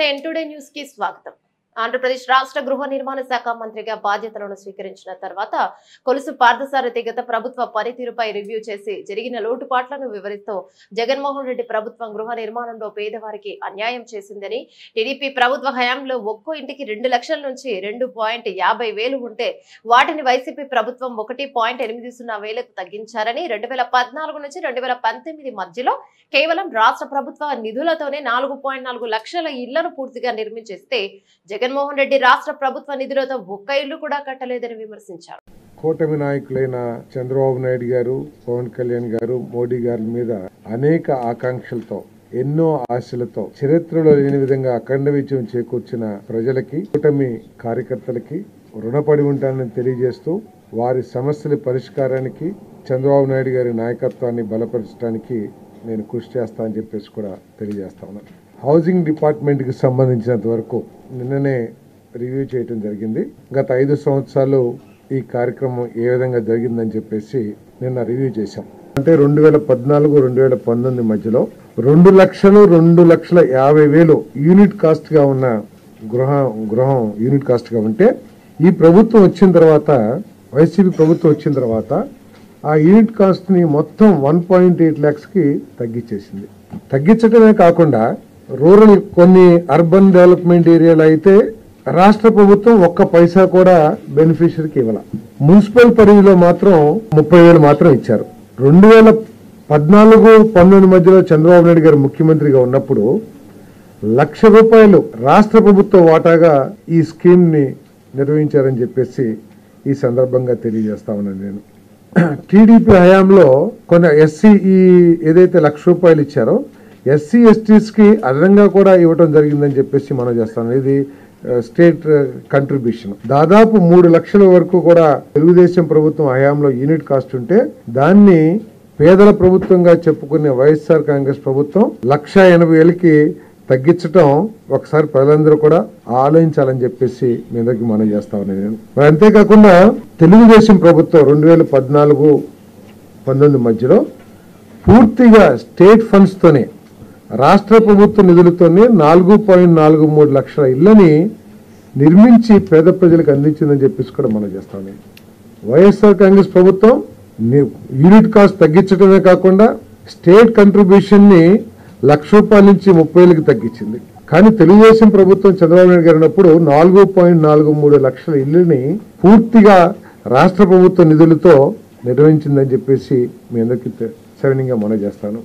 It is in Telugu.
నమస్తే ఎన్టుడే న్యూస్ కి స్వాగతం. ఆంధ్రప్రదేశ్ రాష్ట్ర గృహ నిర్మాణ శాఖ మంత్రిగా బాధ్యతలను స్వీకరించిన తర్వాత కొలుసు పార్థసారథి గత ప్రభుత్వ పనితీరుపై రివ్యూ చేసి జరిగిన లోటుపాట్లను వివరిస్తూ జగన్మోహన్ రెడ్డి ప్రభుత్వం గృహ నిర్మాణంలో పేదవారికి అన్యాయం చేసిందని, టీడీపీ ప్రభుత్వ హయాంలో ఒక్కో ఇంటికి 2 లక్షల నుంచి 2.50 ఉంటే వాటిని వైసీపీ ప్రభుత్వం 1.80 తగ్గించారని, 2014 నుంచి 2019 మధ్యలో కేవలం రాష్ట్ర ప్రభుత్వ నిధులతోనే 4.4 లక్షల ఇళ్లను పూర్తిగా నిర్మించేస్తే జగన్మోహన్ రెడ్డి రాష్ట్ర ప్రభుత్వ నిధులతో ఒక్క ఇల్లు కూడా కట్టలేదని విమర్శించారు. కూటమి నాయకులైన చంద్రబాబు నాయుడు గారు, పవన్ కళ్యాణ్ గారు, మోడీ గారి మీద అనేక ఆకాంక్షలతో, ఎన్నో ఆశలతో చరిత్రలో లేని విధంగా అఖండ విజయం చేకూర్చిన ప్రజలకి, కూటమి కార్యకర్తలకి రుణపడి ఉంటానని తెలియజేస్తూ వారి సమస్యల పరిష్కారానికి చంద్రబాబు నాయుడు గారి నాయకత్వాన్ని బలపరచడానికి నేను కృషి చేస్తా అని చెప్పేసి కూడా తెలియజేస్తా ఉన్నాను. హౌసింగ్ డిపార్ట్మెంట్ కి సంబంధించినంత వరకు నిన్ననే రివ్యూ చేయడం జరిగింది. గత 5 సంవత్సరాలు ఈ కార్యక్రమం ఏ విధంగా జరిగిందని చెప్పేసి నిన్న రివ్యూ చేశాం. అంటే 2014-2019 మధ్యలో 2,50,000 యూనిట్ కాస్ట్ గా ఉన్న గృహం యూనిట్ కాస్ట్ గా ఉంటే ఈ ప్రభుత్వం వచ్చిన తర్వాత, వైసీపీ ప్రభుత్వం వచ్చిన తర్వాత ఆ యూనిట్ కాస్ట్ ని మొత్తం 1.8 lakhs కి తగ్గించేసింది. తగ్గించడమే కాకుండా రూరల్ కొన్ని అర్బన్ డెవలప్మెంట్ ఏరియాలో అయితే రాష్ట్ర ప్రభుత్వం ఒక్క పైసా కూడా బెనిఫిషరీకి ఇవ్వాల. మున్సిపల్ పరిధిలో మాత్రం 30,000 మాత్రం ఇచ్చారు. 2014-19 మధ్యలో చంద్రబాబు నాయుడు గారు ముఖ్యమంత్రిగా ఉన్నప్పుడు ₹1,00,000 రాష్ట్ర ప్రభుత్వ వాటాగా ఈ స్కీమ్ ని నిర్వహించారని చెప్పేసి ఈ సందర్భంగా తెలియజేస్తా ఉన్నాను. నేను టీడీపీ హయాంలో కొన్ని ఎస్సీ ఏదైతే ₹1,00,000 ఇచ్చారో ఎస్సీ ఎస్టీస్ కి అదనంగా కూడా ఇవ్వడం జరిగిందని చెప్పేసి మనం చేస్తాం. ఇది స్టేట్ కంట్రిబ్యూషన్. దాదాపు 3 లక్షల వరకు కూడా తెలుగుదేశం ప్రభుత్వం హయాంలో యూనిట్ కాస్ట్ ఉంటే దాన్ని పేదల ప్రభుత్వంగా చెప్పుకునే వైఎస్ఆర్ కాంగ్రెస్ ప్రభుత్వం 1,80,000కి తగ్గించడం ఒకసారి ప్రజలందరూ కూడా ఆలోచించాలని చెప్పేసి మీ దగ్గరికి మనం చేస్తా ఉన్నాను నేను. మరి అంతేకాకుండా తెలుగుదేశం ప్రభుత్వం 2014-19 మధ్యలో పూర్తిగా స్టేట్ ఫండ్స్ తోనే, రాష్ట్ర ప్రభుత్వ నిధులతోనే 4.43 లక్షల ఇళ్లని నిర్మించి పేద ప్రజలకు అందించిందని చెప్పేసి కూడా మనం చేస్తాం. వైఎస్ఆర్ కాంగ్రెస్ ప్రభుత్వం యూనిట్ కాస్ట్ తగ్గించడమే కాకుండా స్టేట్ కంట్రిబ్యూషన్ ని ₹1,00,000 నుంచి 30,000కి తగ్గించింది. కానీ తెలుగుదేశం ప్రభుత్వం చంద్రబాబు నాయుడు గారు ఉన్నప్పుడు 4.43 లక్షల ఇళ్లని పూర్తిగా రాష్ట్ర ప్రభుత్వ నిధులతో నిర్వహించిందని చెప్పేసి మీ అందరికీ సవినీయంగా మనం చేస్తాను.